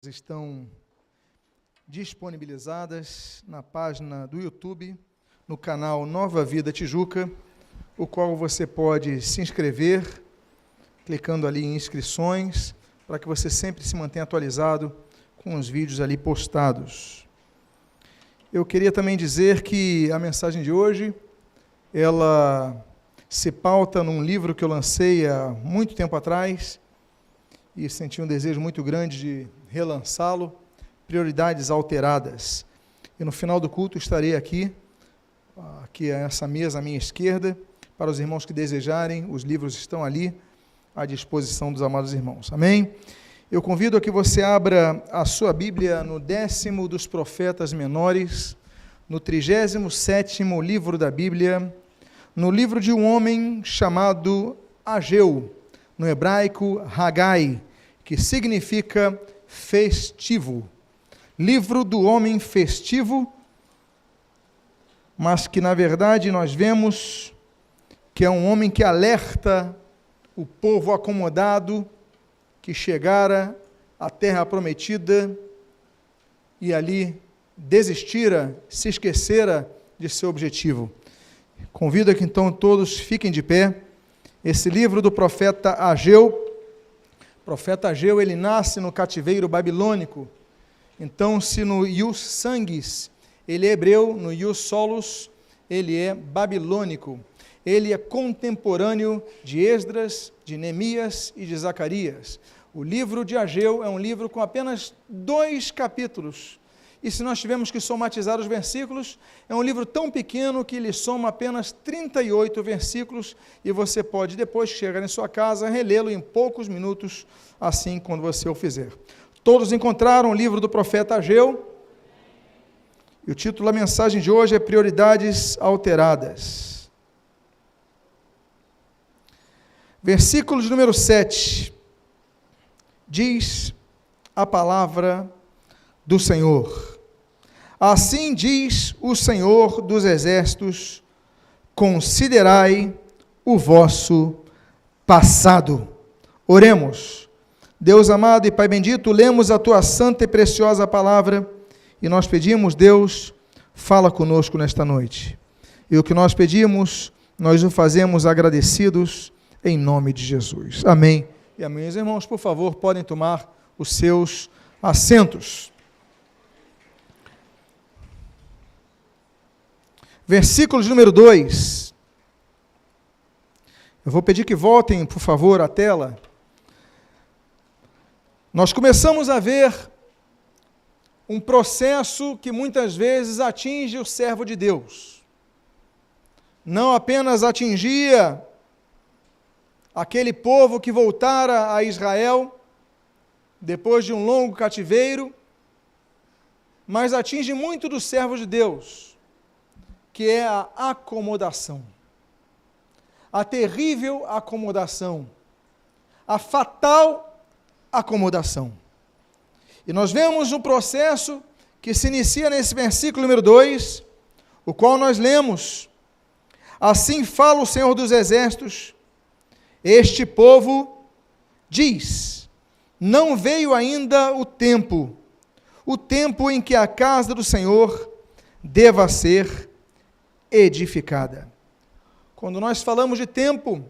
Estão disponibilizadas na página do YouTube, no canal Nova Vida Tijuca, o qual você pode se inscrever, clicando ali em inscrições, para que você sempre se mantenha atualizado com os vídeos ali postados. Eu queria também dizer que a mensagem de hoje, ela se pauta num livro que eu lancei há muito tempo atrás, e senti um desejo muito grande de relançá-lo, Prioridades Alteradas. E no final do culto estarei aqui a essa mesa à minha esquerda, para os irmãos que desejarem, os livros estão ali à disposição dos amados irmãos. Amém? Eu convido a que você abra a sua Bíblia no 10º dos profetas menores, no 37º livro da Bíblia, no livro de um homem chamado Ageu, no hebraico Hagai, que significa festivo. Livro do homem festivo, mas que na verdade nós vemos que é um homem que alerta o povo acomodado que chegara à terra prometida e ali desistira, se esquecera de seu objetivo. Convido a que então todos fiquem de pé. Esse livro do profeta Ageu, o profeta Ageu, ele nasce no cativeiro babilônico. Então, se no ius sanguis ele é hebreu, no ius solus ele é babilônico. Ele é contemporâneo de Esdras, de Neemias e de Zacarias. O livro de Ageu é um livro com apenas 2 capítulos. E se nós tivermos que somatizar os versículos, é um livro tão pequeno que ele soma apenas 38 versículos, e você pode, depois que chegar em sua casa, relê-lo em poucos minutos, assim quando você o fizer. Todos encontraram o livro do profeta Ageu? E o título da mensagem de hoje é Prioridades Alteradas. Versículo de número 7, diz a palavra do Senhor. Assim diz o Senhor dos Exércitos: considerai o vosso passado. Oremos. Deus amado e Pai bendito, lemos a tua santa e preciosa palavra e nós pedimos, Deus, fala conosco nesta noite. E o que nós pedimos, nós o fazemos agradecidos em nome de Jesus. Amém. E amém. Os irmãos, por favor, podem tomar os seus assentos. Versículo de número 2. Eu vou pedir que voltem, por favor, à tela. Nós começamos a ver um processo que muitas vezes atinge o servo de Deus. Não apenas atingia aquele povo que voltara a Israel depois de um longo cativeiro, mas atinge muito dos servos de Deus, que é a acomodação, a terrível acomodação, a fatal acomodação. E nós vemos um processo que se inicia nesse versículo número 2, o qual nós lemos: assim fala o Senhor dos Exércitos, este povo diz, não veio ainda o tempo em que a casa do Senhor deva ser edificada. Quando nós falamos de tempo,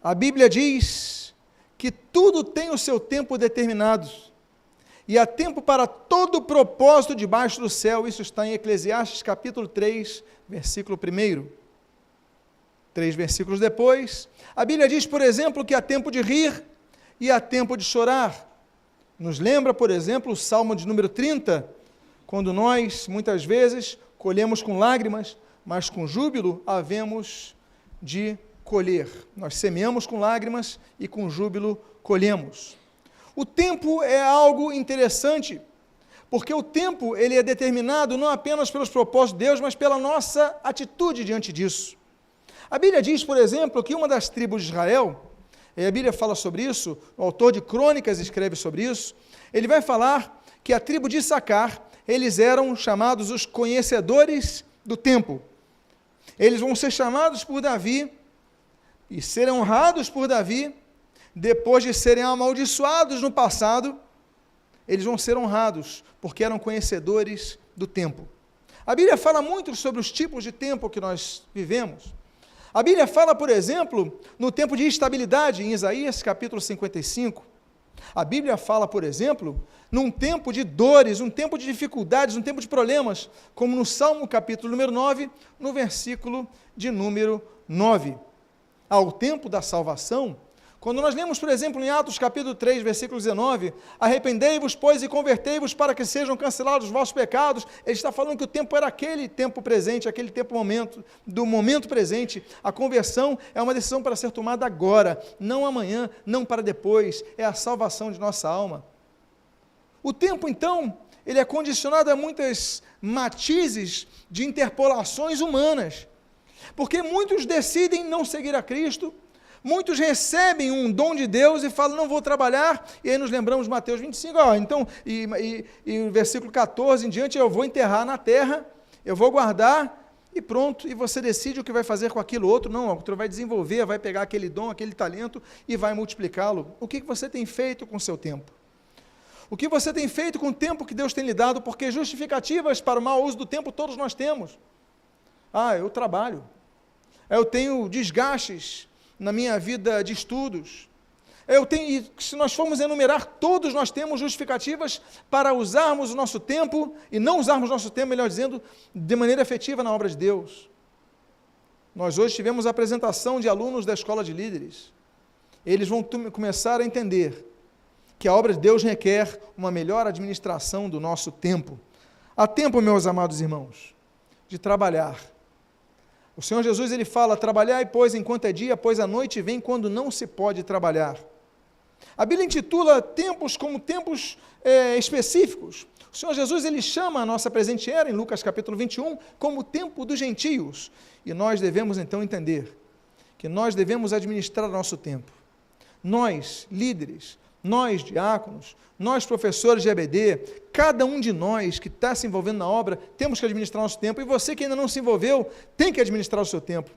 a Bíblia diz que tudo tem o seu tempo determinado, e há tempo para todo propósito debaixo do céu. Isso está em Eclesiastes capítulo 3, versículo 1. 3 versículos depois, a Bíblia diz, por exemplo, que há tempo de rir e há tempo de chorar. Nos lembra, por exemplo, o Salmo de número 30, quando nós, muitas vezes, colhemos com lágrimas, mas com júbilo havemos de colher. Nós semeamos com lágrimas e com júbilo colhemos. O tempo é algo interessante, porque o tempo ele é determinado não apenas pelos propósitos de Deus, mas pela nossa atitude diante disso. A Bíblia diz, por exemplo, que uma das tribos de Israel, e a Bíblia fala sobre isso, o autor de Crônicas escreve sobre isso, ele vai falar que a tribo de Issacar, eles eram chamados os conhecedores do tempo. Eles vão ser chamados por Davi e serem honrados por Davi, depois de serem amaldiçoados no passado, eles vão ser honrados, porque eram conhecedores do tempo. A Bíblia fala muito sobre os tipos de tempo que nós vivemos. A Bíblia fala, por exemplo, no tempo de instabilidade, em Isaías capítulo 55. A Bíblia fala, por exemplo, num tempo de dores, um tempo de dificuldades, um tempo de problemas, como no Salmo capítulo número 9, no versículo de número 9. Ao tempo da salvação, quando nós lemos, por exemplo, em Atos capítulo 3, versículo 19, arrependei-vos, pois, e convertei-vos para que sejam cancelados os vossos pecados, ele está falando que o tempo era aquele tempo presente, aquele tempo momento, do momento presente. A conversão é uma decisão para ser tomada agora, não amanhã, não para depois, é a salvação de nossa alma. O tempo, então, ele é condicionado a muitas matizes de interpolações humanas, porque muitos decidem não seguir a Cristo. Muitos recebem um dom de Deus e falam, não vou trabalhar, e aí nos lembramos de Mateus 25, então, o versículo 14 em diante, eu vou enterrar na terra, eu vou guardar, e pronto, e você decide o que vai fazer com aquilo outro. Não, outro vai desenvolver, vai pegar aquele dom, aquele talento, e vai multiplicá-lo. O que você tem feito com o seu tempo? O que você tem feito com o tempo que Deus tem lhe dado? Porque justificativas para o mau uso do tempo todos nós temos. Eu trabalho, eu tenho desgastes na minha vida de estudos, se nós formos enumerar, todos nós temos justificativas para usarmos o nosso tempo, e não usarmos o nosso tempo, melhor dizendo, de maneira efetiva na obra de Deus. Nós hoje tivemos a apresentação de alunos da Escola de Líderes. Eles vão começar a entender que a obra de Deus requer uma melhor administração do nosso tempo. Há tempo, meus amados irmãos, de trabalhar. O Senhor Jesus, ele fala, trabalhai, pois, enquanto é dia, pois a noite vem quando não se pode trabalhar. A Bíblia intitula tempos como tempos específicos. O Senhor Jesus, ele chama a nossa presente era, em Lucas capítulo 21, como o tempo dos gentios. E nós devemos, então, entender que nós devemos administrar o nosso tempo. Nós, líderes, nós, diáconos, nós, professores de EBD, cada um de nós que está se envolvendo na obra, temos que administrar nosso tempo, e você que ainda não se envolveu, tem que administrar o seu tempo.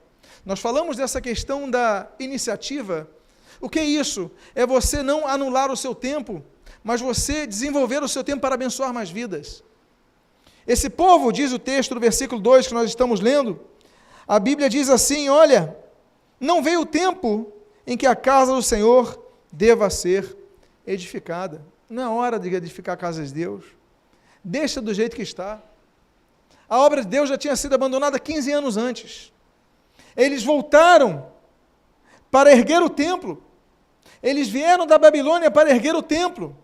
Nós falamos dessa questão da iniciativa. O que é isso? É você não anular o seu tempo, mas você desenvolver o seu tempo para abençoar mais vidas. Esse povo, diz o texto do versículo 2 que nós estamos lendo, a Bíblia diz assim, olha, não veio o tempo em que a casa do Senhor deva ser edificada. Não é hora de edificar a casa de Deus. Deixa do jeito que está. A obra de Deus já tinha sido abandonada 15 anos antes. Eles voltaram para erguer o templo. Eles vieram da Babilônia para erguer o templo.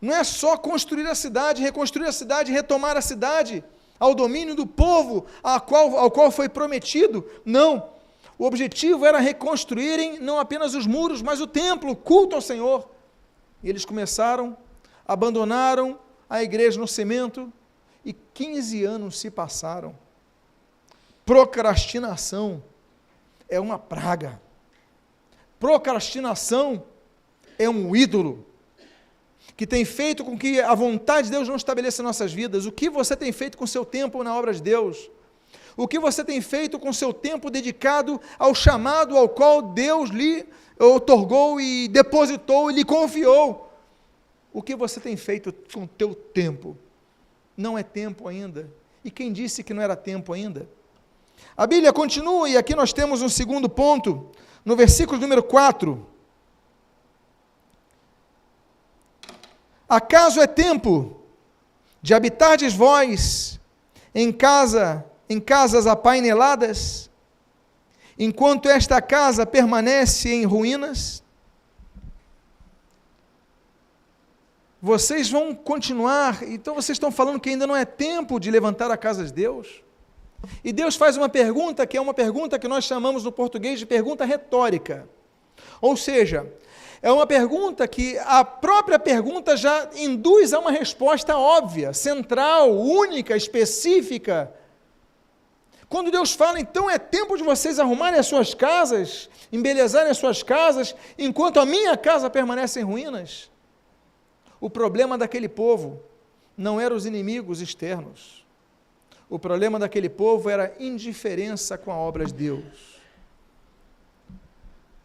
Não é só construir a cidade, reconstruir a cidade, retomar a cidade ao domínio do povo ao qual foi prometido. Não. O objetivo era reconstruírem não apenas os muros, mas o templo, o culto ao Senhor. E eles começaram, abandonaram a igreja no cimento, e 15 anos se passaram. Procrastinação é uma praga. Procrastinação é um ídolo que tem feito com que a vontade de Deus não estabeleça em nossas vidas. O que você tem feito com o seu tempo na obra de Deus? O que você tem feito com o seu tempo dedicado ao chamado ao qual Deus lhe outorgou e depositou e lhe confiou? O que você tem feito com o teu tempo? Não é tempo ainda. E quem disse que não era tempo ainda? A Bíblia continua, e aqui nós temos um segundo ponto, no versículo número 4. Acaso é tempo de habitardes vós em casas apaineladas, enquanto esta casa permanece em ruínas? Vocês vão continuar, então vocês estão falando que ainda não é tempo de levantar a casa de Deus? E Deus faz uma pergunta, que é uma pergunta que nós chamamos no português de pergunta retórica. Ou seja, é uma pergunta que a própria pergunta já induz a uma resposta óbvia, central, única, específica. Quando Deus fala, então é tempo de vocês arrumarem as suas casas, embelezarem as suas casas, enquanto a minha casa permanece em ruínas. O problema daquele povo não eram os inimigos externos. O problema daquele povo era a indiferença com a obra de Deus.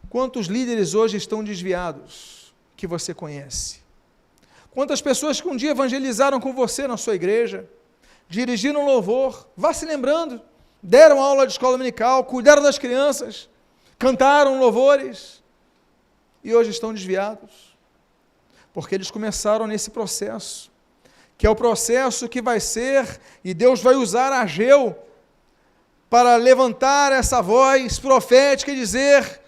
Quantos líderes hoje estão desviados que você conhece? Quantas pessoas que um dia evangelizaram com você na sua igreja, dirigiram louvor, vá se lembrando, deram aula de escola dominical, cuidaram das crianças, cantaram louvores, e hoje estão desviados, porque eles começaram nesse processo, que é o processo que vai ser, e Deus vai usar Ageu, para levantar essa voz profética e dizer,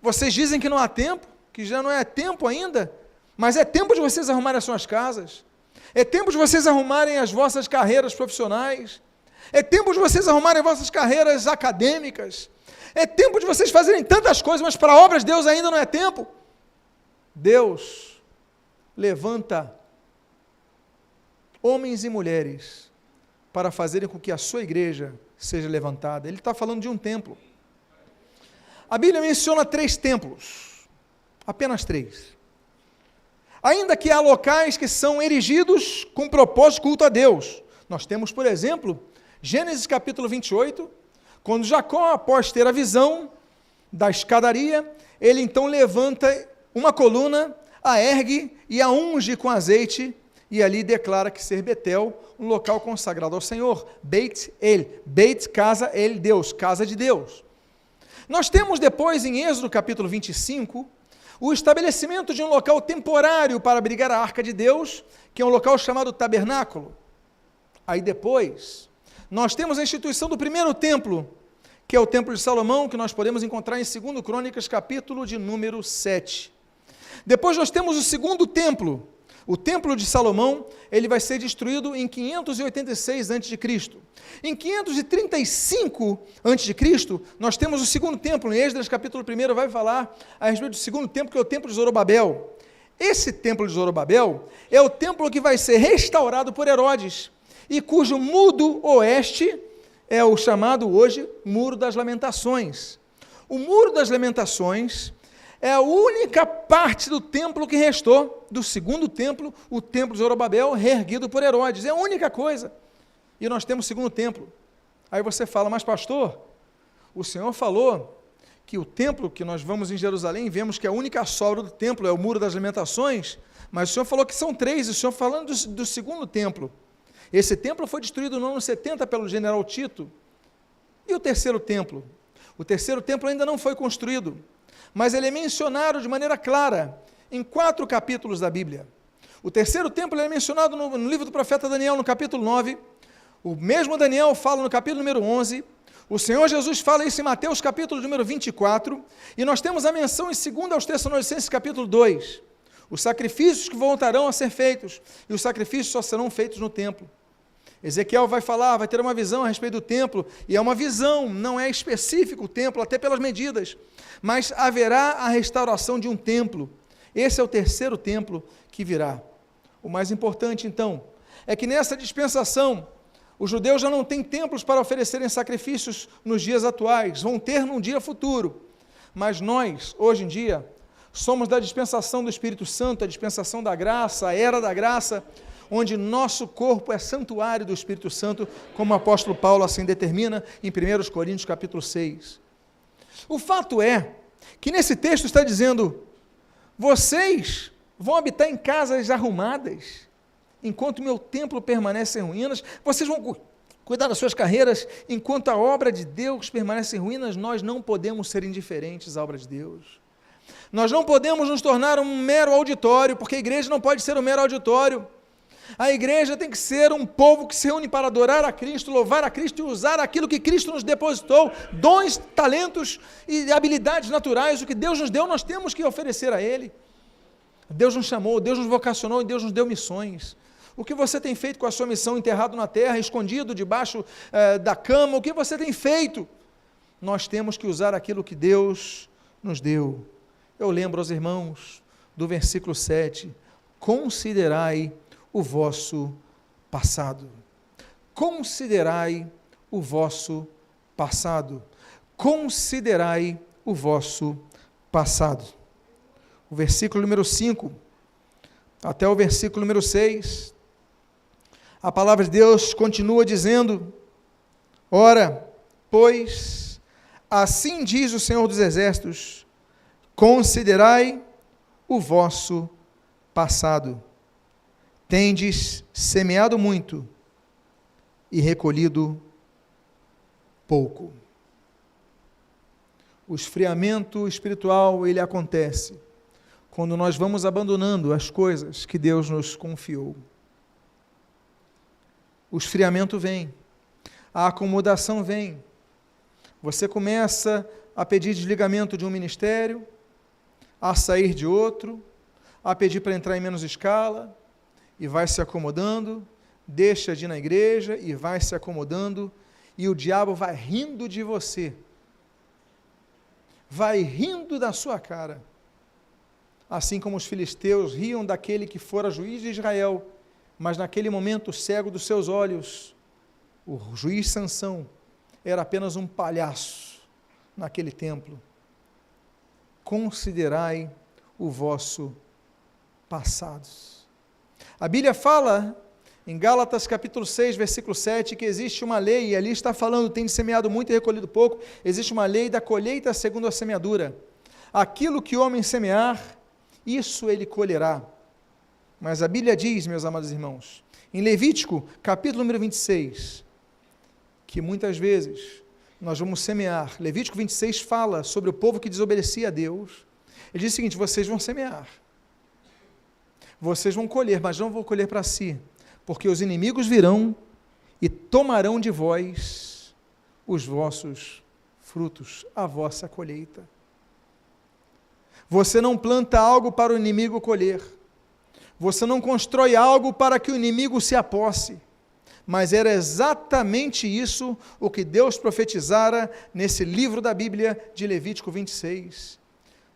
vocês dizem que não há tempo, que já não é tempo ainda, mas é tempo de vocês arrumarem as suas casas, é tempo de vocês arrumarem as vossas carreiras profissionais, é tempo de vocês arrumarem as vossas carreiras acadêmicas, é tempo de vocês fazerem tantas coisas, mas para obras de Deus ainda não é tempo. Deus levanta homens e mulheres para fazerem com que a sua igreja seja levantada. Ele está falando de um templo. A Bíblia menciona 3 templos, apenas 3. Ainda que há locais que são erigidos com propósito de culto a Deus. Nós temos, por exemplo, Gênesis capítulo 28, quando Jacó, após ter a visão da escadaria, ele então levanta uma coluna, a ergue e a unge com azeite, e ali declara que ser Betel, um local consagrado ao Senhor. Beit El, Beit, casa, El, Deus, casa de Deus. Nós temos depois, em Êxodo capítulo 25, o estabelecimento de um local temporário para abrigar a arca de Deus, que é um local chamado tabernáculo. Aí depois, nós temos a instituição do primeiro templo, que é o templo de Salomão, que nós podemos encontrar em 2 Crônicas, capítulo de número 7. Depois nós temos o segundo templo, o templo de Salomão, ele vai ser destruído em 586 a.C. Em 535 a.C., nós temos o segundo templo, em Esdras capítulo 1 vai falar a respeito do segundo templo, que é o templo de Zorobabel. Esse templo de Zorobabel é o templo que vai ser restaurado por Herodes, e cujo muro oeste é o chamado hoje Muro das Lamentações. O Muro das Lamentações é a única parte do templo que restou, do segundo templo, o templo de Zorobabel, reerguido por Herodes. É a única coisa. E nós temos o segundo templo. Aí você fala, mas pastor, o Senhor falou que o templo que nós vamos em Jerusalém, vemos que a única sobra do templo é o Muro das Lamentações, mas o Senhor falou que são 3, e o Senhor falando do segundo templo. Esse templo foi destruído no ano 70 pelo general Tito. E o terceiro templo? O terceiro templo ainda não foi construído, mas ele é mencionado de maneira clara em 4 capítulos da Bíblia. O terceiro templo é mencionado no livro do profeta Daniel, no capítulo 9, o mesmo Daniel fala no capítulo número 11, o Senhor Jesus fala isso em Mateus capítulo número 24, e nós temos a menção em 2 aos Tessalonicenses capítulo 2, os sacrifícios que voltarão a ser feitos, e os sacrifícios só serão feitos no templo. Ezequiel vai falar, vai ter uma visão a respeito do templo, e é uma visão, não é específico o templo, até pelas medidas, mas haverá a restauração de um templo. Esse é o terceiro templo que virá. O mais importante, então, é que nessa dispensação, os judeus já não têm templos para oferecerem sacrifícios nos dias atuais, vão ter num dia futuro, mas nós, hoje em dia, somos da dispensação do Espírito Santo, a dispensação da graça, a era da graça, onde nosso corpo é santuário do Espírito Santo, como o apóstolo Paulo assim determina em 1 Coríntios capítulo 6. O fato é que nesse texto está dizendo, vocês vão habitar em casas arrumadas, enquanto meu templo permanece em ruínas, vocês vão cuidar das suas carreiras, enquanto a obra de Deus permanece em ruínas. Nós não podemos ser indiferentes à obra de Deus. Nós não podemos nos tornar um mero auditório, porque a igreja não pode ser um mero auditório. A igreja tem que ser um povo que se reúne para adorar a Cristo, louvar a Cristo e usar aquilo que Cristo nos depositou, dons, talentos e habilidades naturais, o que Deus nos deu, nós temos que oferecer a Ele. Deus nos chamou, Deus nos vocacionou e Deus nos deu missões. O que você tem feito com a sua missão, enterrado na terra, escondido debaixo da cama, o que você tem feito? Nós temos que usar aquilo que Deus nos deu. Eu lembro aos irmãos do versículo 7, considerai o vosso passado. Considerai o vosso passado. Considerai o vosso passado. O versículo número 5, até o versículo número 6, a palavra de Deus continua dizendo, ora, pois, assim diz o Senhor dos Exércitos, considerai o vosso passado. tendes semeado muito e recolhido pouco. O esfriamento espiritual, ele acontece quando nós vamos abandonando as coisas que Deus nos confiou. O esfriamento vem, a acomodação vem. Você começa a pedir desligamento de um ministério, a sair de outro, a pedir para entrar em menos escala, e vai se acomodando, deixa de ir na igreja e vai se acomodando, e o diabo vai rindo de você, vai rindo da sua cara, assim como os filisteus riam daquele que fora juiz de Israel, mas naquele momento, cego dos seus olhos, o juiz Sansão era apenas um palhaço naquele templo. Considerai o vosso passado. A Bíblia fala, em Gálatas capítulo 6, versículo 7, que existe uma lei, e ali está falando, tem semeado muito e recolhido pouco, existe uma lei da colheita segundo a semeadura. Aquilo que o homem semear, isso ele colherá. Mas a Bíblia diz, meus amados irmãos, em Levítico, capítulo número 26, que muitas vezes nós vamos semear. Levítico 26 fala sobre o povo que desobedecia a Deus. Ele diz o seguinte: vocês vão semear, vocês vão colher, mas não vão colher para si, porque os inimigos virão e tomarão de vós os vossos frutos, a vossa colheita. Você não planta algo para o inimigo colher. Você não constrói algo para que o inimigo se aposse, mas era exatamente isso o que Deus profetizara nesse livro da Bíblia de Levítico 26.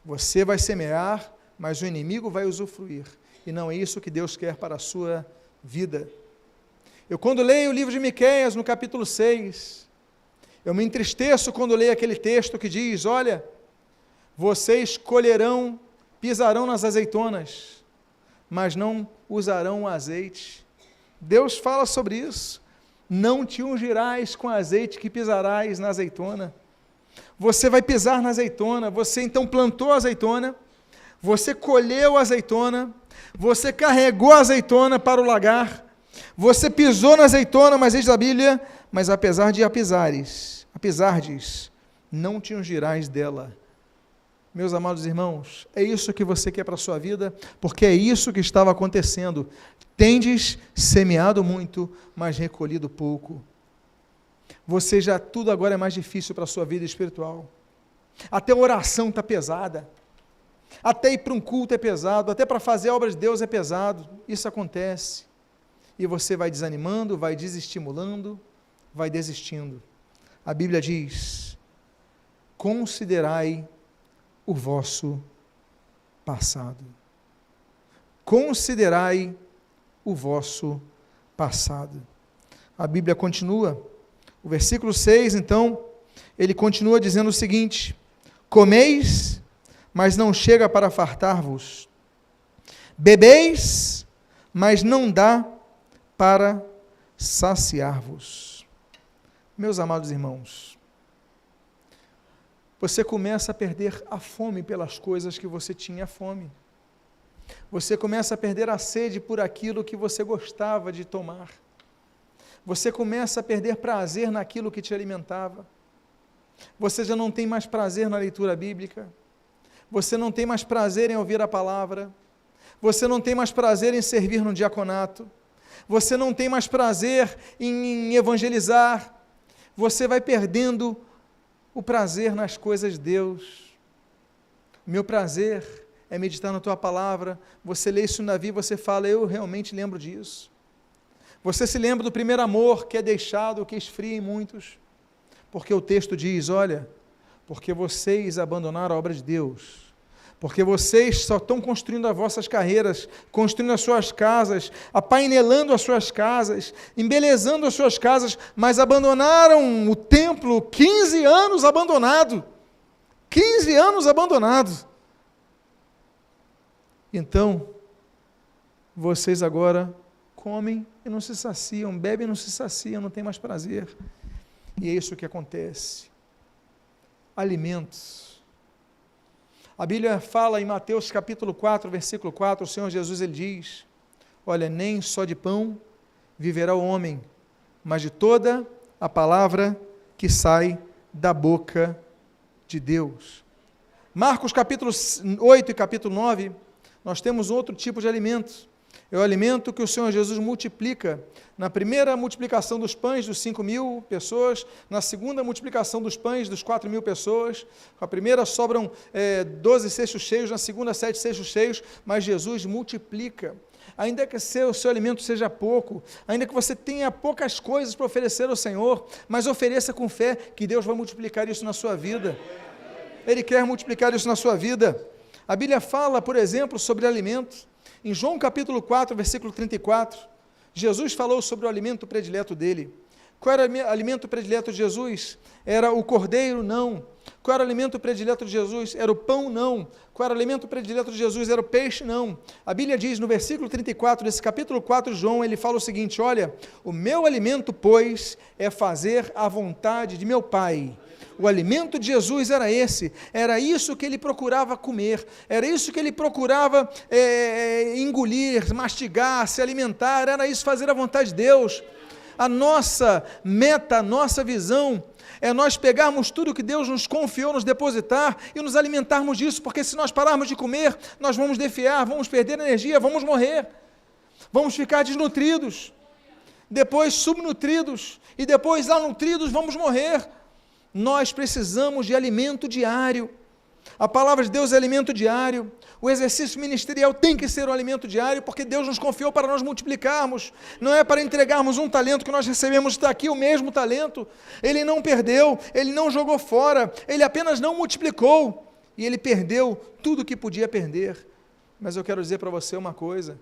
Você vai semear, mas o inimigo vai usufruir, e não é isso que Deus quer para a sua vida. Eu, quando leio o livro de Miqueias, no capítulo 6, eu me entristeço quando leio aquele texto que diz: olha, vocês colherão, pisarão nas azeitonas, mas não usarão o azeite. Deus fala sobre isso. Não te ungirás com azeite que pisarás na azeitona. Você vai pisar na azeitona. Você então plantou a azeitona, você colheu a azeitona, você carregou a azeitona para o lagar, você pisou na azeitona, mas diz a Bíblia, mas apesar de a pisardes, não te ungirás dela. Meus amados irmãos, é isso que você quer para a sua vida, porque é isso que estava acontecendo. Tendes semeado muito, mas recolhido pouco. Você já, tudo agora é mais difícil para a sua vida espiritual. Até a oração está pesada, até ir para um culto é pesado, até para fazer a obra de Deus é pesado. Isso acontece, e você vai desanimando, vai desestimulando, vai desistindo. A Bíblia diz: considerai o vosso passado. Considerai o vosso passado. A Bíblia continua, o versículo 6, então, ele continua dizendo o seguinte: comeis, mas não chega para fartar-vos. Bebeis, mas não dá para saciar-vos. Meus amados irmãos, você começa a perder a fome pelas coisas que você tinha fome. Você começa a perder a sede por aquilo que você gostava de tomar. Você começa a perder prazer naquilo que te alimentava. Você já não tem mais prazer na leitura bíblica. Você não tem mais prazer em ouvir a palavra. Você não tem mais prazer em servir no diaconato. Você não tem mais prazer em evangelizar. Você vai perdendo o prazer nas coisas de Deus. Meu prazer é meditar na tua palavra. Você lê isso na Bíblia, você fala: eu realmente lembro disso. Você se lembra do primeiro amor que é deixado, que esfria em muitos, porque o texto diz: olha, porque vocês abandonaram a obra de Deus, porque vocês só estão construindo as vossas carreiras, construindo as suas casas, apainelando as suas casas, embelezando as suas casas, mas abandonaram o templo. 15 anos abandonado, 15 anos abandonado. Então, vocês agora comem e não se saciam, bebem e não se saciam, não tem mais prazer. E é isso que acontece. Alimentos. A Bíblia fala em Mateus capítulo 4, versículo 4, o Senhor Jesus, ele diz: Olha, nem só de pão viverá o homem, mas de toda a palavra que sai da boca de Deus. Marcos capítulo 8 e capítulo 9, nós temos outro tipo de alimento. É o alimento que o Senhor Jesus multiplica. Na primeira multiplicação dos pães dos 5.000 pessoas, na segunda multiplicação dos pães dos 4.000 pessoas, a primeira sobram 12 cestos cheios, na segunda 7 cestos cheios, mas Jesus multiplica. Ainda que o seu alimento seja pouco, ainda que você tenha poucas coisas para oferecer ao Senhor, mas ofereça com fé que Deus vai multiplicar isso na sua vida. Ele quer multiplicar isso na sua vida. A Bíblia fala, por exemplo, sobre alimentos. Em João capítulo 4, versículo 34, Jesus falou sobre o alimento predileto dele. Qual era o alimento predileto de Jesus? Era o cordeiro? Não. Qual era o alimento predileto de Jesus? Era o pão? Não. Qual era o alimento predileto de Jesus? Era o peixe? Não. A Bíblia diz no versículo 34 desse capítulo 4 de João, ele fala o seguinte: olha, o meu alimento, pois, é fazer a vontade de meu Pai. O alimento de Jesus era esse, era isso que ele procurava comer, era isso que ele procurava engolir, mastigar, se alimentar, era isso, fazer a vontade de Deus. A nossa meta, a nossa visão é nós pegarmos tudo que Deus nos confiou, nos depositar e nos alimentarmos disso, porque se nós pararmos de comer, nós vamos defiar, vamos perder energia, vamos morrer, vamos ficar desnutridos, depois subnutridos e depois malnutridos, vamos morrer. Nós precisamos de alimento diário. A palavra de Deus é alimento diário. O exercício ministerial tem que ser um alimento diário, porque Deus nos confiou para nós multiplicarmos. Não é para entregarmos um talento que nós recebemos, está aqui o mesmo talento. Ele não perdeu, ele não jogou fora, ele apenas não multiplicou. E ele perdeu tudo o que podia perder. Mas eu quero dizer para você uma coisa: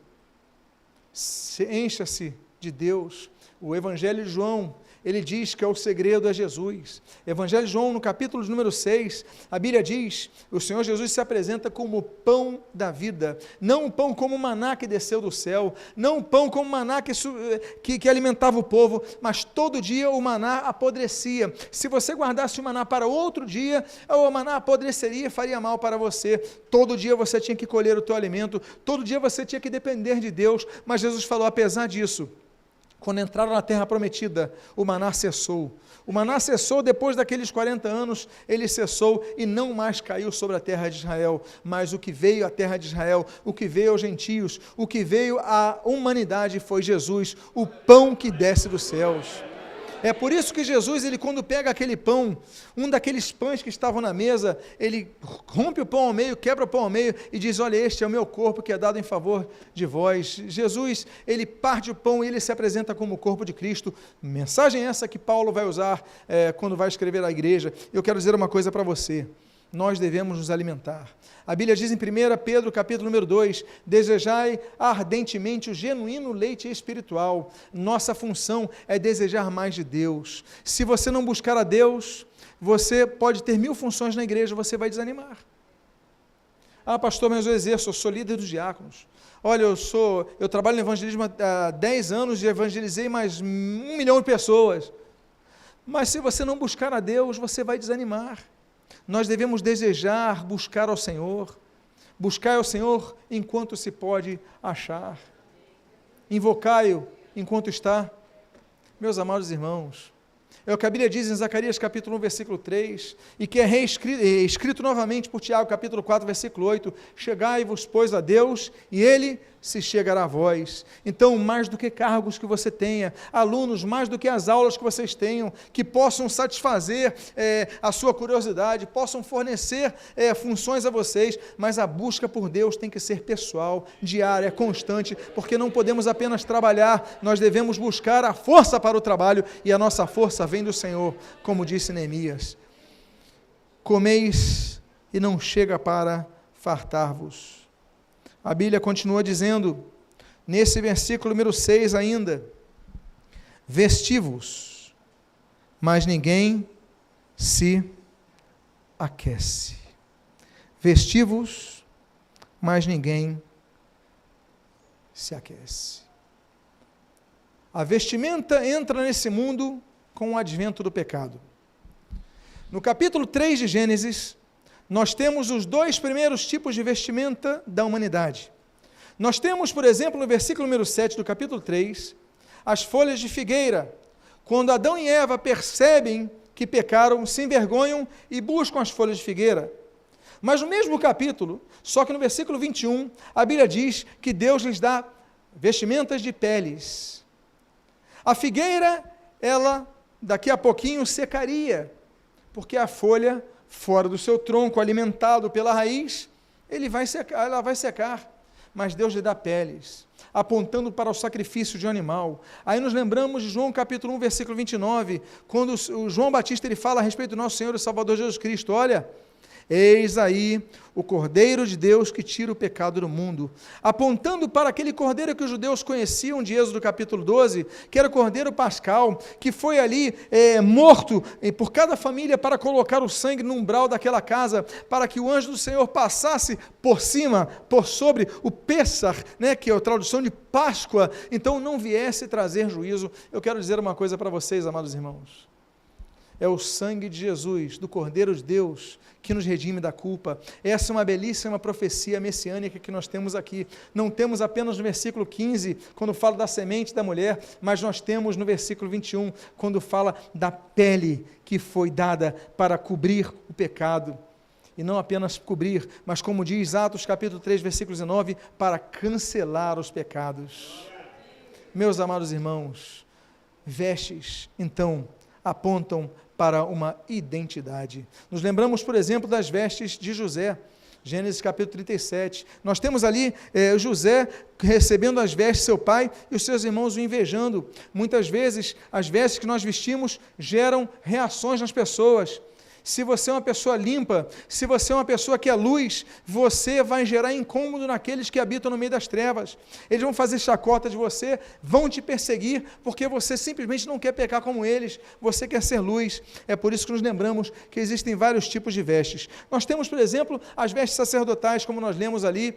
encha-se de Deus. O Evangelho de João, ele diz que é o segredo a Jesus. Evangelho de João, no capítulo número 6, a Bíblia diz, o Senhor Jesus se apresenta como o pão da vida, não um pão como o maná que desceu do céu, não um pão como o maná que alimentava o povo, mas todo dia o maná apodrecia. Se você guardasse o maná para outro dia, o maná apodreceria e faria mal para você. Todo dia você tinha que colher o teu alimento, todo dia você tinha que depender de Deus, mas Jesus falou, apesar disso, quando entraram na terra prometida, o maná cessou. O maná cessou depois daqueles 40 anos, ele cessou e não mais caiu sobre a terra de Israel. Mas o que veio à terra de Israel, o que veio aos gentios, o que veio à humanidade foi Jesus, o pão que desce dos céus. É por isso que Jesus, ele quando pega aquele pão, um daqueles pães que estavam na mesa, ele rompe o pão ao meio, quebra o pão ao meio e diz, olha, este é o meu corpo que é dado em favor de vós. Jesus, ele parte o pão e ele se apresenta como o corpo de Cristo. Mensagem essa que Paulo vai usar quando vai escrever à igreja. Eu quero dizer uma coisa para você. Nós devemos nos alimentar. A Bíblia diz em 1 Pedro, capítulo número 2, desejai ardentemente o genuíno leite espiritual. Nossa função é desejar mais de Deus. Se você não buscar a Deus, você pode ter 1000 funções na igreja, você vai desanimar. Ah, pastor, mas eu exerço, eu sou líder dos diáconos. Olha, eu trabalho no evangelismo há 10 anos e evangelizei mais 1 milhão de pessoas. Mas se você não buscar a Deus, você vai desanimar. Nós devemos desejar buscar ao Senhor enquanto se pode achar, invocai-o enquanto está. Meus amados irmãos, é o que a Bíblia diz em Zacarias capítulo 1, versículo 3, e que é escrito novamente por Tiago capítulo 4, versículo 8, chegai-vos, pois, a Deus, e Ele se chegará a vós. Então, mais do que cargos que você tenha, alunos, mais do que as aulas que vocês tenham, que possam satisfazer a sua curiosidade, possam fornecer funções a vocês, mas a busca por Deus tem que ser pessoal, diária, constante, porque não podemos apenas trabalhar, nós devemos buscar a força para o trabalho, e a nossa força vem do Senhor, como disse Neemias. Comeis e não chega para fartar-vos. A Bíblia continua dizendo, nesse versículo número 6 ainda, vesti-vos, mas ninguém se aquece. Vesti-vos, mas ninguém se aquece. A vestimenta entra nesse mundo com o advento do pecado. No capítulo 3 de Gênesis, nós temos os 2 primeiros tipos de vestimenta da humanidade. Nós temos, por exemplo, no versículo número 7 do capítulo 3, as folhas de figueira. Quando Adão e Eva percebem que pecaram, se envergonham e buscam as folhas de figueira. Mas no mesmo capítulo, só que no versículo 21, a Bíblia diz que Deus lhes dá vestimentas de peles. A figueira, ela daqui a pouquinho secaria, porque a folha fora do seu tronco, alimentado pela raiz, ela vai secar, mas Deus lhe dá peles, apontando para o sacrifício de um animal. Aí nos lembramos de João capítulo 1, versículo 29, quando o João Batista ele fala a respeito do nosso Senhor e Salvador Jesus Cristo, olha, eis aí o Cordeiro de Deus que tira o pecado do mundo, apontando para aquele Cordeiro que os judeus conheciam de Êxodo capítulo 12, que era o Cordeiro Pascal, que foi ali morto por cada família para colocar o sangue no umbral daquela casa, para que o anjo do Senhor passasse por cima, por sobre o Pêssar, que é a tradução de Páscoa, então não viesse trazer juízo. Eu quero dizer uma coisa para vocês, amados irmãos, é o sangue de Jesus, do Cordeiro de Deus, que nos redime da culpa. Essa é uma belíssima profecia messiânica que nós temos aqui. Não temos apenas no versículo 15, quando fala da semente da mulher, mas nós temos no versículo 21, quando fala da pele que foi dada para cobrir o pecado. E não apenas cobrir, mas como diz Atos capítulo 3, versículo 19, para cancelar os pecados. Meus amados irmãos, vestes, então, apontam para uma identidade. Nos lembramos, por exemplo, das vestes de José, Gênesis capítulo 37. Nós temos ali José recebendo as vestes de seu pai e os seus irmãos o invejando. Muitas vezes, as vestes que nós vestimos geram reações nas pessoas. Se você é uma pessoa limpa, se você é uma pessoa que é luz, você vai gerar incômodo naqueles que habitam no meio das trevas. Eles vão fazer chacota de você, vão te perseguir, porque você simplesmente não quer pecar como eles, você quer ser luz. É por isso que nos lembramos que existem vários tipos de vestes. Nós temos, por exemplo, as vestes sacerdotais, como nós lemos ali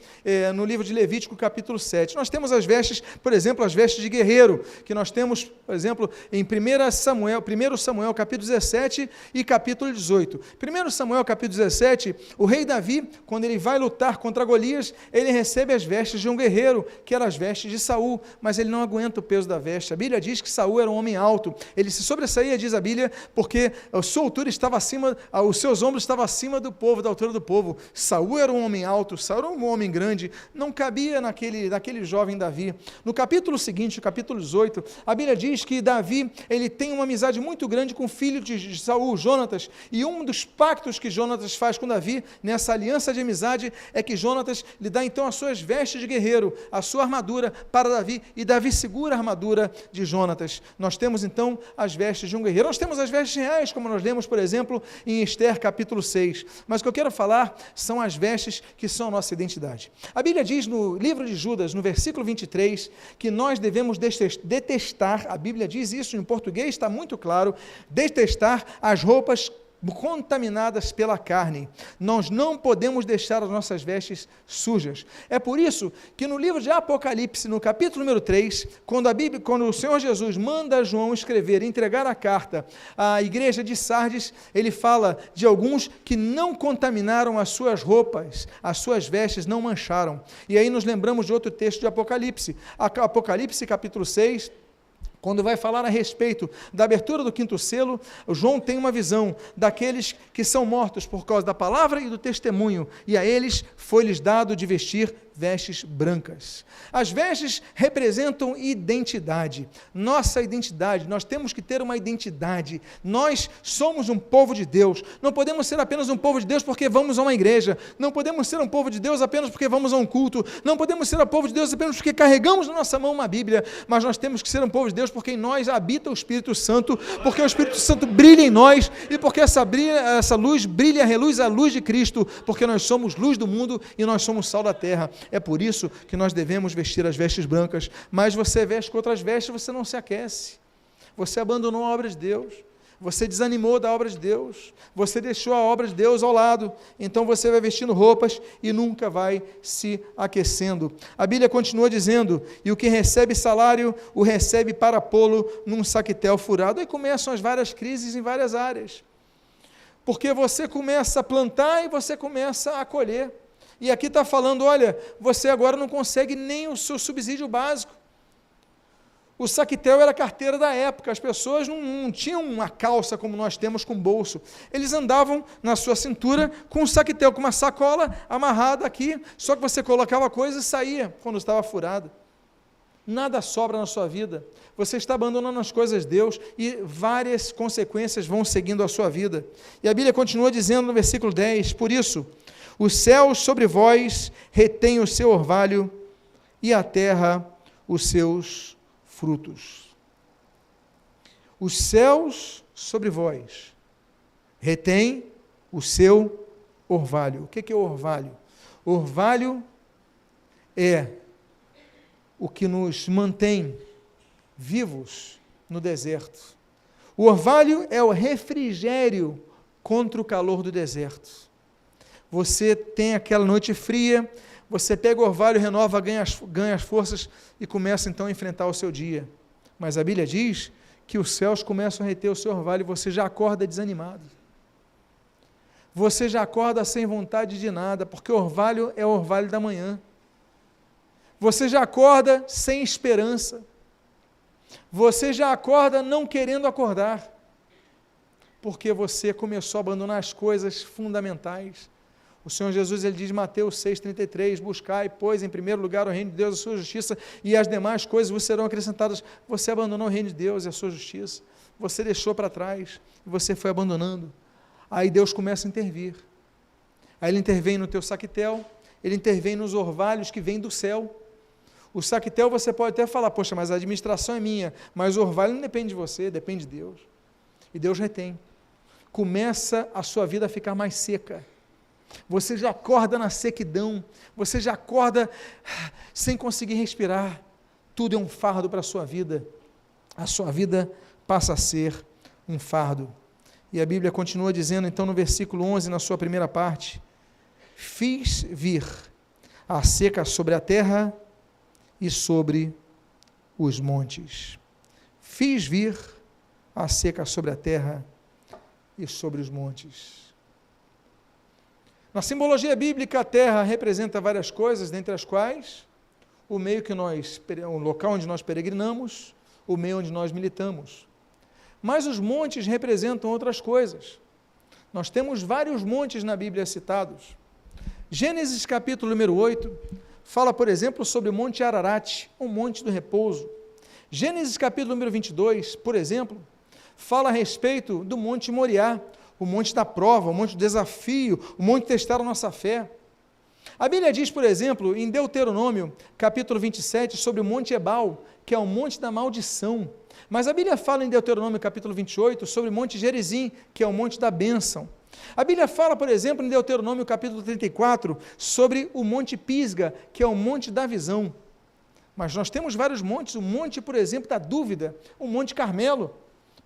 no livro de Levítico, capítulo 7. Nós temos as vestes, por exemplo, as vestes de guerreiro, que nós temos, por exemplo, em 1 Samuel, capítulo 17 e capítulo 18. 1 Samuel capítulo 17, o rei Davi, quando ele vai lutar contra Golias, ele recebe as vestes de um guerreiro, que eram as vestes de Saul, mas ele não aguenta o peso da veste. A Bíblia diz que Saul era um homem alto, ele se sobressaía, diz a Bíblia, porque a sua altura estava acima, os seus ombros estavam acima do povo, da altura do povo. Saul era um homem alto, Saul era um homem grande, não cabia naquele jovem Davi. No capítulo seguinte, o capítulo 18, a Bíblia diz que Davi, ele tem uma amizade muito grande com o filho de Saul, Jonatas, e um dos pactos que Jonatas faz com Davi, nessa aliança de amizade, é que Jonatas lhe dá então as suas vestes de guerreiro, a sua armadura para Davi, e Davi segura a armadura de Jonatas. Nós temos então as vestes de um guerreiro. Nós temos as vestes reais, como nós lemos, por exemplo, em Esther capítulo 6. Mas o que eu quero falar são as vestes que são a nossa identidade. A Bíblia diz no livro de Judas, no versículo 23, que nós devemos detestar, a Bíblia diz isso em português, está muito claro, detestar as roupas contaminadas pela carne. Nós não podemos deixar as nossas vestes sujas. É por isso que no livro de Apocalipse, no capítulo número 3, quando o Senhor Jesus manda João entregar a carta à igreja de Sardes, ele fala de alguns que não contaminaram as suas roupas, as suas vestes não mancharam. E aí nos lembramos de outro texto de Apocalipse, Apocalipse capítulo 6, quando vai falar a respeito da abertura do 5º selo, João tem uma visão daqueles que são mortos por causa da palavra e do testemunho, e a eles foi-lhes dado de vestir vestes brancas. As vestes representam identidade, nossa identidade. Nós temos que ter uma identidade. Nós somos um povo de Deus. Não podemos ser apenas um povo de Deus porque vamos a uma igreja. Não podemos ser um povo de Deus apenas porque vamos a um culto. Não podemos ser um povo de Deus apenas porque carregamos na nossa mão uma Bíblia. Mas nós temos que ser um povo de Deus porque em nós habita o Espírito Santo, porque o Espírito Santo brilha em nós e porque essa luz brilha, reluz a luz de Cristo, porque nós somos luz do mundo e nós somos sal da terra. É por isso que nós devemos vestir as vestes brancas, mas você veste com outras vestes, você não se aquece, você abandonou a obra de Deus, você desanimou da obra de Deus, você deixou a obra de Deus ao lado, então você vai vestindo roupas e nunca vai se aquecendo. A Bíblia continua dizendo, e o que recebe salário, o recebe para pô-lo num saquetel furado. Aí começam as várias crises em várias áreas, porque você começa a plantar e você começa a colher. E aqui está falando, olha, você agora não consegue nem o seu subsídio básico. O saquetel era a carteira da época, as pessoas não tinham uma calça como nós temos com bolso. Eles andavam na sua cintura com um saquetel, com uma sacola amarrada aqui, só que você colocava a coisa e saía quando estava furada. Nada sobra na sua vida. Você está abandonando as coisas de Deus e várias consequências vão seguindo a sua vida. E a Bíblia continua dizendo no versículo 10, por isso, os céus sobre vós retêm o seu orvalho e a terra os seus frutos. Os céus sobre vós retêm o seu orvalho. O que é orvalho? Orvalho é o que nos mantém vivos no deserto. O orvalho é o refrigério contra o calor do deserto. Você tem aquela noite fria, você pega o orvalho, renova, ganha as forças e começa então a enfrentar o seu dia. Mas a Bíblia diz que os céus começam a reter o seu orvalho e você já acorda desanimado. Você já acorda sem vontade de nada, porque o orvalho é o orvalho da manhã. Você já acorda sem esperança. Você já acorda não querendo acordar, porque você começou a abandonar as coisas fundamentais. O Senhor Jesus, ele diz em Mateus 6,33, buscai, pois, em primeiro lugar o reino de Deus e a sua justiça, e as demais coisas vos serão acrescentadas. Você abandonou o reino de Deus e a sua justiça, você deixou para trás, e você foi abandonando. Aí Deus começa a intervir. Aí ele intervém no teu saquetel, ele intervém nos orvalhos que vêm do céu. O saquetel você pode até falar, poxa, mas a administração é minha, mas o orvalho não depende de você, depende de Deus. E Deus retém. Começa a sua vida a ficar mais seca. Você já acorda na sequidão, você já acorda sem conseguir respirar. Tudo é um fardo para a sua vida. A sua vida passa a ser um fardo. E a Bíblia continua dizendo, então, no versículo 11, na sua primeira parte, fiz vir a seca sobre a terra e sobre os montes. Fiz vir a seca sobre a terra e sobre os montes. Na simbologia bíblica, a terra representa várias coisas, dentre as quais o local onde nós peregrinamos, o meio onde nós militamos. Mas os montes representam outras coisas. Nós temos vários montes na Bíblia citados. Gênesis capítulo número 8, fala, por exemplo, sobre o Monte Ararat, o Monte do Repouso. Gênesis capítulo número 22, por exemplo, fala a respeito do Monte Moriá, o Monte da Prova, o Monte do Desafio, o Monte de testar a nossa fé. A Bíblia diz, por exemplo, em Deuteronômio, capítulo 27, sobre o Monte Ebal, que é o Monte da Maldição. Mas a Bíblia fala em Deuteronômio, capítulo 28, sobre o Monte Gerizim, que é o Monte da Bênção. A Bíblia fala, por exemplo, em Deuteronômio, capítulo 34, sobre o Monte Pisga, que é o Monte da Visão. Mas nós temos vários montes, o monte, por exemplo, da dúvida, o Monte Carmelo.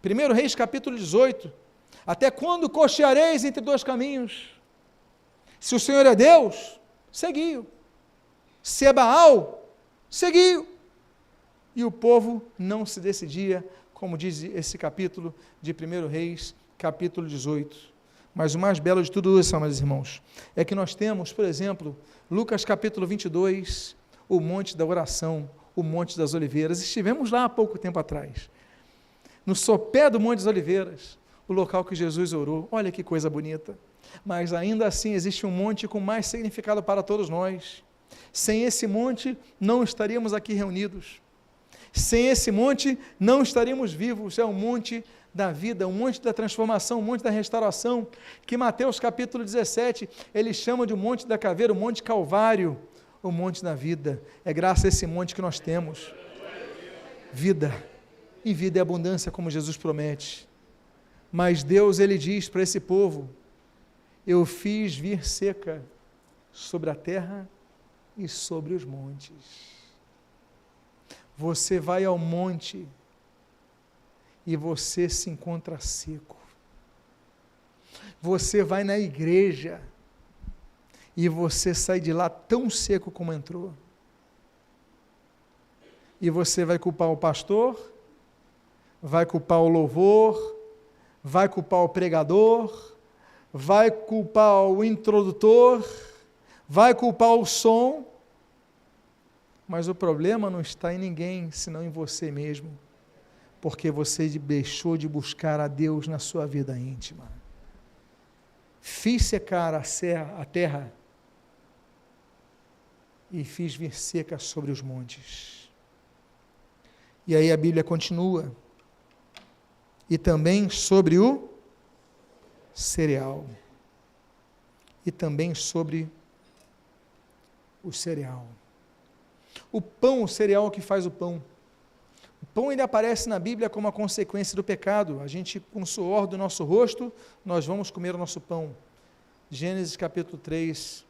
1 Reis, capítulo 18. Até quando cocheareis entre dois caminhos? Se o Senhor é Deus, seguiu. Se é Baal, seguiu. E o povo não se decidia, como diz esse capítulo de 1 Reis, capítulo 18. Mas o mais belo de tudo isso, meus irmãos, é que nós temos, por exemplo, Lucas capítulo 22, o Monte da Oração, o Monte das Oliveiras. Estivemos lá há pouco tempo atrás, no sopé do Monte das Oliveiras, o local que Jesus orou. Olha que coisa bonita. Mas ainda assim existe um monte com mais significado para todos nós. Sem esse monte, não estaríamos aqui reunidos. Sem esse monte, não estaríamos vivos. É o monte da vida, o monte da transformação, o monte da restauração, que Mateus capítulo 17, ele chama de o monte da caveira, o monte Calvário, o monte da vida. É graças a esse monte que nós temos vida, e vida é abundância, como Jesus promete. Mas Deus, ele diz para esse povo, eu fiz vir seca sobre a terra e sobre os montes. Você vai ao monte e você se encontra seco. Você vai na igreja e você sai de lá tão seco como entrou. E você vai culpar o pastor, vai culpar o louvor, vai culpar o pregador, vai culpar o introdutor, vai culpar o som, mas o problema não está em ninguém, senão em você mesmo, porque você deixou de buscar a Deus na sua vida íntima. Fiz secar a terra e fiz vir seca sobre os montes. E aí a Bíblia continua. E também sobre o cereal. E também sobre o cereal. O pão, o cereal que faz o pão. O pão ainda aparece na Bíblia como a consequência do pecado. A gente, com o suor do nosso rosto, nós vamos comer o nosso pão. Gênesis capítulo 3.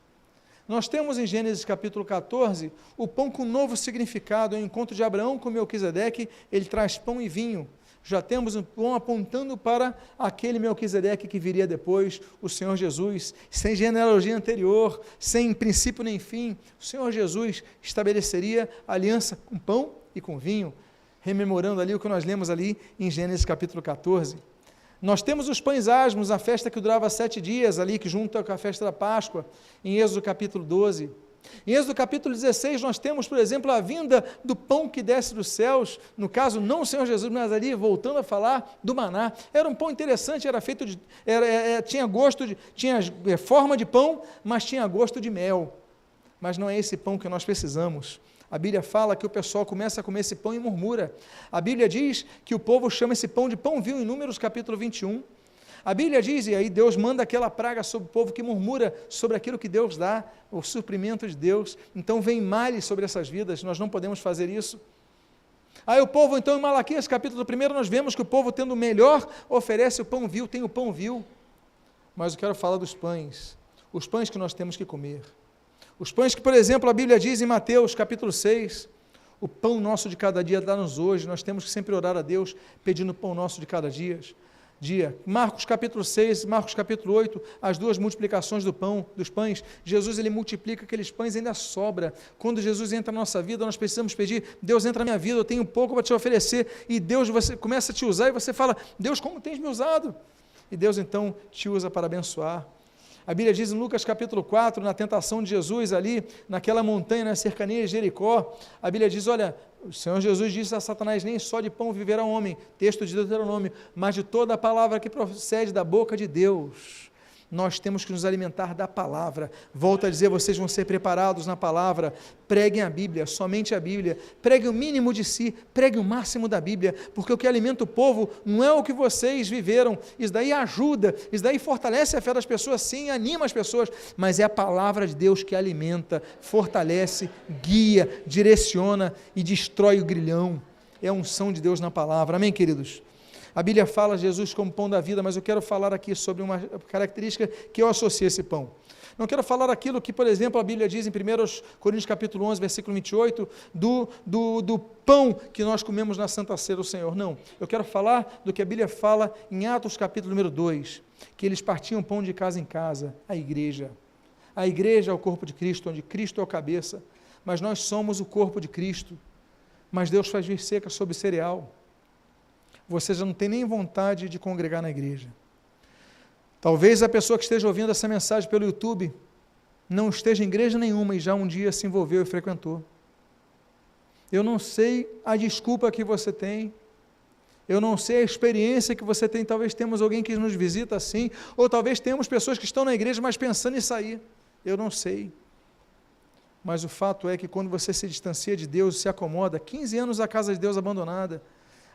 Nós temos em Gênesis capítulo 14, o pão com novo significado. O encontro de Abraão com Melquisedeque, ele traz pão e vinho. Já temos um pão apontando para aquele Melquisedeque que viria depois, o Senhor Jesus, sem genealogia anterior, sem princípio nem fim. O Senhor Jesus estabeleceria aliança com pão e com vinho, rememorando ali o que nós lemos ali em Gênesis capítulo 14. Nós temos os pães asmos, a festa que durava 7 dias ali, que junta com a festa da Páscoa, em Êxodo capítulo 12. Em Êxodo capítulo 16, nós temos, por exemplo, a vinda do pão que desce dos céus, no caso, não o Senhor Jesus, mas ali, voltando a falar do maná. Era um pão interessante, era feito de, tinha gosto, tinha forma de pão, mas tinha gosto de mel. Mas não é esse pão que nós precisamos. A Bíblia fala que o pessoal começa a comer esse pão e murmura. A Bíblia diz que o povo chama esse pão de pão vil, em Números capítulo 21. A Bíblia diz, e aí Deus manda aquela praga sobre o povo que murmura sobre aquilo que Deus dá, o suprimento de Deus. Então vem males sobre essas vidas, nós não podemos fazer isso. Aí o povo, então, em Malaquias capítulo 1, nós vemos que o povo, tendo o melhor, oferece o pão vil, tem o pão vil. Mas eu quero falar dos pães, os pães que nós temos que comer. Os pães que, por exemplo, a Bíblia diz em Mateus capítulo 6, o pão nosso de cada dia dá-nos hoje, nós temos que sempre orar a Deus pedindo o pão nosso de cada dia. Marcos capítulo 6, Marcos capítulo 8, as duas multiplicações dos pães, Jesus ele multiplica aqueles pães e ainda sobra. Quando Jesus entra na nossa vida, nós precisamos pedir, Deus entra na minha vida, eu tenho pouco para te oferecer, e Deus você começa a te usar, e você fala, Deus, como tens me usado? E Deus então te usa para abençoar. A Bíblia diz em Lucas capítulo 4, na tentação de Jesus ali, naquela montanha, na cercania de Jericó, a Bíblia diz, olha, o Senhor Jesus disse a Satanás, nem só de pão viverá o homem, texto de Deuteronômio, mas de toda a palavra que procede da boca de Deus. Nós temos que nos alimentar da palavra. Volto a dizer, vocês vão ser preparados na palavra. Preguem a Bíblia, somente a Bíblia. Preguem o mínimo de si, preguem o máximo da Bíblia, porque o que alimenta o povo não é o que vocês viveram. Isso daí ajuda, isso daí fortalece a fé das pessoas, sim, anima as pessoas, mas é a palavra de Deus que alimenta, fortalece, guia, direciona e destrói o grilhão. É a unção de Deus na palavra. Amém, queridos? A Bíblia fala Jesus como pão da vida, mas eu quero falar aqui sobre uma característica que eu associo a esse pão. Não quero falar aquilo que, por exemplo, a Bíblia diz em 1 Coríntios capítulo 11, versículo 28, do pão que nós comemos na Santa Ceia do Senhor. Não, eu quero falar do que a Bíblia fala em Atos capítulo número 2, que eles partiam pão de casa em casa, a igreja. A igreja é o corpo de Cristo, onde Cristo é o cabeça, mas nós somos o corpo de Cristo. Mas Deus faz vir seca sobre cereal. Você já não tem nem vontade de congregar na igreja. Talvez a pessoa que esteja ouvindo essa mensagem pelo YouTube não esteja em igreja nenhuma e já um dia se envolveu e frequentou. Eu não sei a desculpa que você tem, eu não sei a experiência que você tem, talvez temos alguém que nos visita assim, ou talvez temos pessoas que estão na igreja, mas pensando em sair, eu não sei. Mas o fato é que quando você se distancia de Deus, se acomoda, 15 anos a casa de Deus abandonada,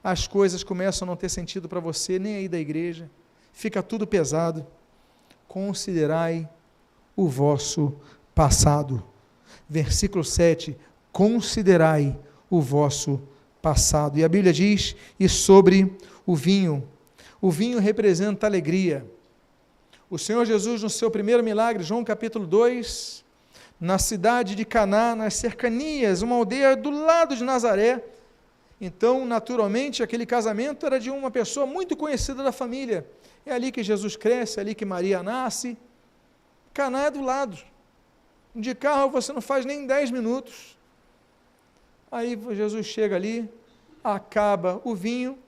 as coisas começam a não ter sentido para você, nem aí da igreja, fica tudo pesado. Considerai o vosso passado. Versículo 7, considerai o vosso passado. E a Bíblia diz, e sobre o vinho representa alegria. O Senhor Jesus, no seu primeiro milagre, João capítulo 2, na cidade de Caná, nas cercanias, uma aldeia do lado de Nazaré. Então, naturalmente, aquele casamento era de uma pessoa muito conhecida da família. É ali que Jesus cresce, é ali que Maria nasce. Caná é do lado. De carro você não faz nem 10 minutos. Aí Jesus chega ali, acaba o vinho,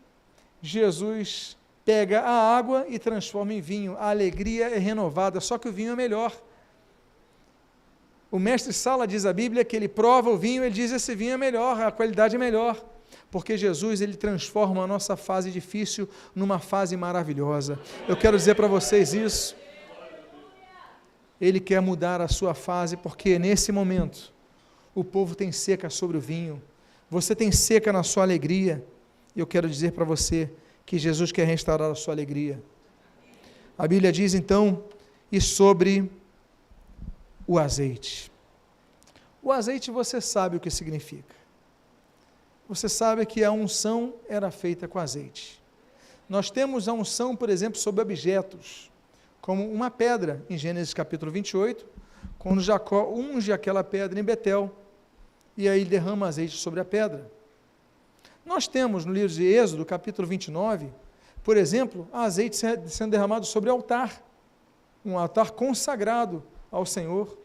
Jesus pega a água e transforma em vinho. A alegria é renovada, só que o vinho é melhor. o mestre Sala diz a Bíblia que ele prova o vinho, ele diz esse vinho é melhor, a qualidade é melhor, porque Jesus, ele transforma a nossa fase difícil numa fase maravilhosa. Eu quero dizer para vocês isso, ele quer mudar a sua fase, porque nesse momento, o povo tem seca sobre o vinho, você tem seca na sua alegria, e eu quero dizer para você que Jesus quer restaurar a sua alegria. A Bíblia diz então, e sobre o azeite. O azeite você sabe o que significa. Você sabe que a unção era feita com azeite. Nós temos a unção, por exemplo, sobre objetos, como uma pedra, em Gênesis capítulo 28, quando Jacó unge aquela pedra em Betel, e aí derrama azeite sobre a pedra. Nós temos no livro de Êxodo, capítulo 29, por exemplo, azeite sendo derramado sobre o altar, um altar consagrado ao Senhor.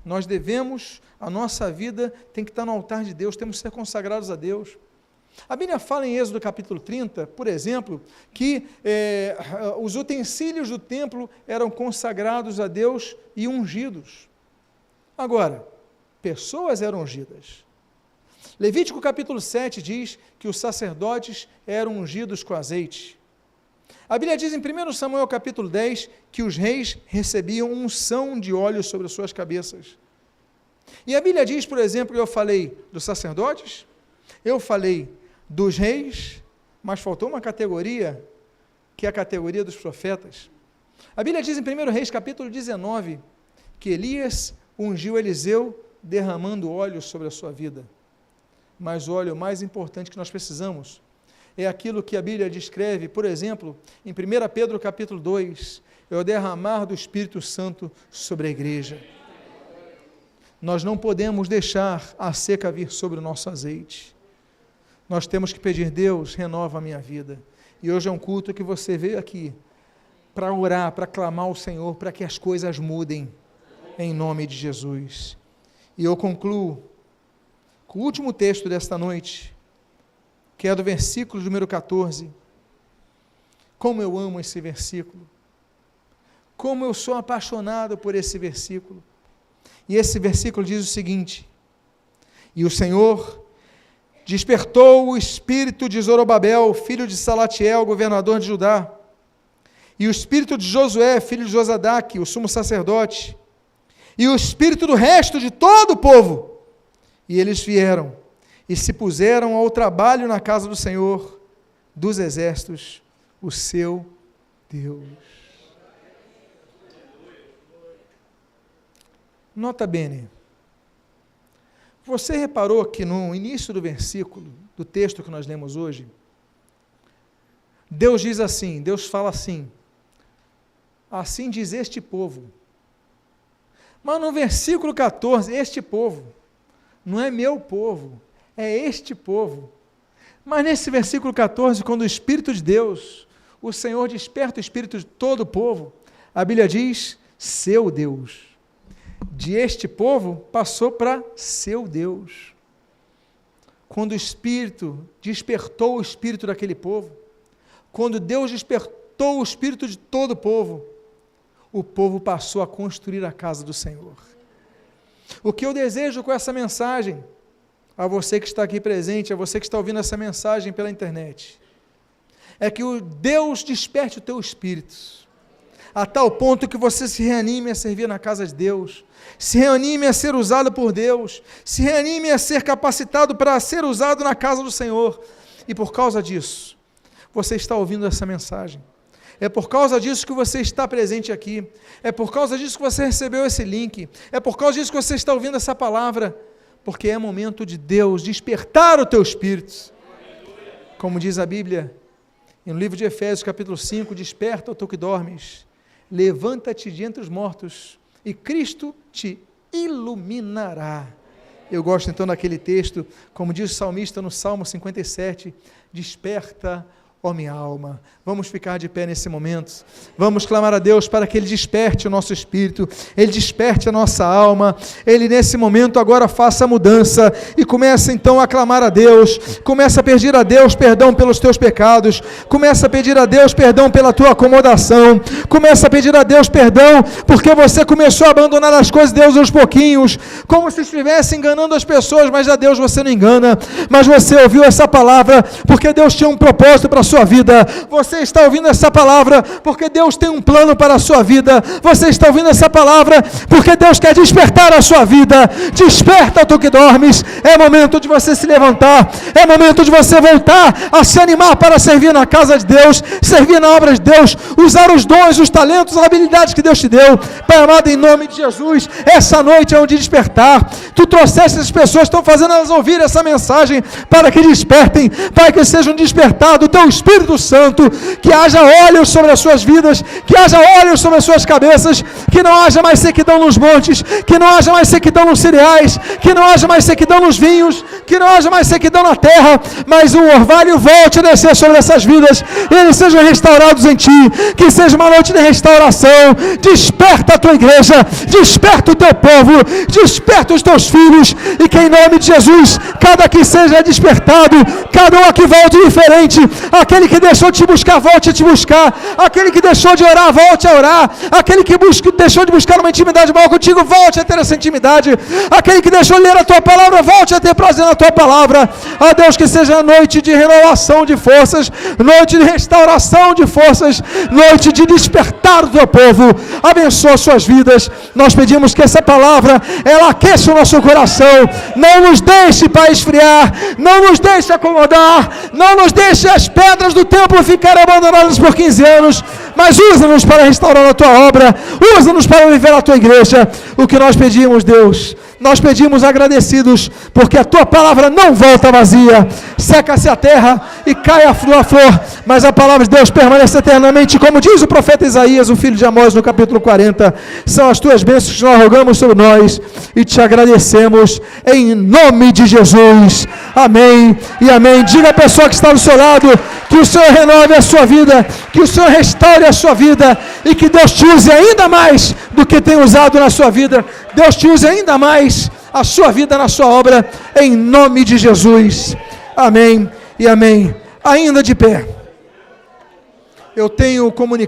Nós devemos, a nossa vida tem que estar no altar de Deus, temos que ser consagrados a Deus. A Bíblia fala em Êxodo capítulo 30, por exemplo, que os utensílios do templo eram consagrados a Deus e ungidos. Agora, pessoas eram ungidas. Levítico capítulo 7 diz que os sacerdotes eram ungidos com azeite. A Bíblia diz em 1 Samuel capítulo 10 que os reis recebiam unção de óleo sobre as suas cabeças. E a Bíblia diz, por exemplo, eu falei dos sacerdotes, eu falei dos reis, mas faltou uma categoria, que é a categoria dos profetas. A Bíblia diz em 1 Reis capítulo 19 que Elias ungiu Eliseu derramando óleo sobre a sua vida. Mas o óleo mais importante que nós precisamos é aquilo que a Bíblia descreve, por exemplo, em 1 Pedro capítulo 2, é o derramar do Espírito Santo sobre a igreja. Nós não podemos deixar a seca vir sobre o nosso azeite. Nós temos que pedir, Deus, renova a minha vida. E hoje é um culto que você veio aqui para orar, para clamar ao Senhor, para que as coisas mudem, em nome de Jesus. E eu concluo com o último texto desta noite, que é do versículo número 14. Como eu amo esse versículo, como eu sou apaixonado por esse versículo. E esse versículo diz o seguinte: e o Senhor despertou o espírito de Zorobabel, filho de Salatiel, governador de Judá, e o espírito de Josué, filho de Josadaque, o sumo sacerdote, e o espírito do resto de todo o povo, e eles vieram e se puseram ao trabalho na casa do Senhor dos exércitos, o seu Deus. Nota bene, você reparou que no início do versículo, do texto que nós lemos hoje, Deus diz assim, Deus fala assim, assim diz este povo. Mas no versículo 14, este povo, não é meu povo, é este povo. Mas nesse versículo 14, quando o Espírito de Deus, o Senhor desperta o Espírito de todo o povo, a Bíblia diz, seu Deus. De este povo passou para seu Deus. Quando o Espírito despertou o Espírito daquele povo, quando Deus despertou o Espírito de todo o povo passou a construir a casa do Senhor. O que eu desejo com essa mensagem, a você que está aqui presente, a você que está ouvindo essa mensagem pela internet, é que o Deus desperte o teu espírito, a tal ponto que você se reanime a servir na casa de Deus, se reanime a ser usado por Deus, se reanime a ser capacitado para ser usado na casa do Senhor, e por causa disso, você está ouvindo essa mensagem, é por causa disso que você está presente aqui, é por causa disso que você recebeu esse link, é por causa disso que você está ouvindo essa palavra, porque é momento de Deus despertar o teu espírito, como diz a Bíblia, no livro de Efésios capítulo 5, desperta, tu que dormes, levanta-te de entre os mortos, e Cristo te iluminará. Eu gosto então daquele texto, como diz o salmista no Salmo 57, desperta, ó minha alma. Vamos ficar de pé nesse momento, vamos clamar a Deus para que Ele desperte o nosso espírito, Ele desperte a nossa alma, Ele nesse momento agora faça a mudança, e começa então a clamar a Deus, começa a pedir a Deus perdão pelos teus pecados, começa a pedir a Deus perdão pela tua acomodação, começa a pedir a Deus perdão, porque você começou a abandonar as coisas de Deus aos pouquinhos, como se estivesse enganando as pessoas, mas a Deus você não engana, mas você ouviu essa palavra, porque Deus tinha um propósito para a sua vida, você está ouvindo essa palavra porque Deus tem um plano para a sua vida, você está ouvindo essa palavra porque Deus quer despertar a sua vida. Desperta, tu que dormes, é momento de você se levantar, é momento de você voltar a se animar para servir na casa de Deus, servir na obra de Deus, usar os dons, os talentos, as habilidades que Deus te deu. Pai amado, em nome de Jesus, essa noite é um dia de despertar, tu trouxeste essas pessoas, estão fazendo elas ouvir essa mensagem para que despertem, Pai, que sejam despertados o teu Espírito Santo, que haja olhos sobre as suas vidas, que haja olhos sobre as suas cabeças, que não haja mais sequidão nos montes, que não haja mais sequidão nos cereais, que não haja mais sequidão nos vinhos, que não haja mais sequidão na terra, mas o orvalho volte a descer sobre essas vidas, e eles sejam restaurados em ti, que seja uma noite de restauração. Desperta a tua igreja, desperta o teu povo, desperta os teus filhos, e que em nome de Jesus, cada que seja despertado, cada um aqui volte diferente, aquele que deixou de te buscar, volte a te buscar, aquele que deixou de orar, volte a orar, aquele que deixou de buscar uma intimidade maior contigo, volte a ter essa intimidade, aquele que deixou de ler a tua palavra, volte a ter prazer na tua palavra. Ó Deus, que seja noite de renovação de forças, noite de restauração de forças, noite de despertar do teu povo. Abençoa suas vidas, nós pedimos que essa palavra, ela aqueça o nosso coração, não nos deixe, Pai, esfriar, não nos deixe acomodar, não nos deixe as pedras do templo ficarem abandonadas por 15 anos, mas usa-nos para restaurar a tua obra, usa-nos para viver a tua igreja. O que nós pedimos, Deus, nós pedimos agradecidos, porque a tua palavra não volta vazia, seca-se a terra e cai a flor, mas a palavra de Deus permanece eternamente, como diz o profeta Isaías, o filho de Amós, no capítulo 40, são as tuas bênçãos que nós rogamos sobre nós, e te agradecemos, em nome de Jesus, amém e amém. Diga à pessoa que está do seu lado, que o Senhor renove a sua vida, que o Senhor restaure a sua vida, e que Deus te use ainda mais do que tem usado na sua vida, Deus te use ainda mais a sua vida na sua obra, em nome de Jesus, amém e amém. Ainda de pé, eu tenho comunicado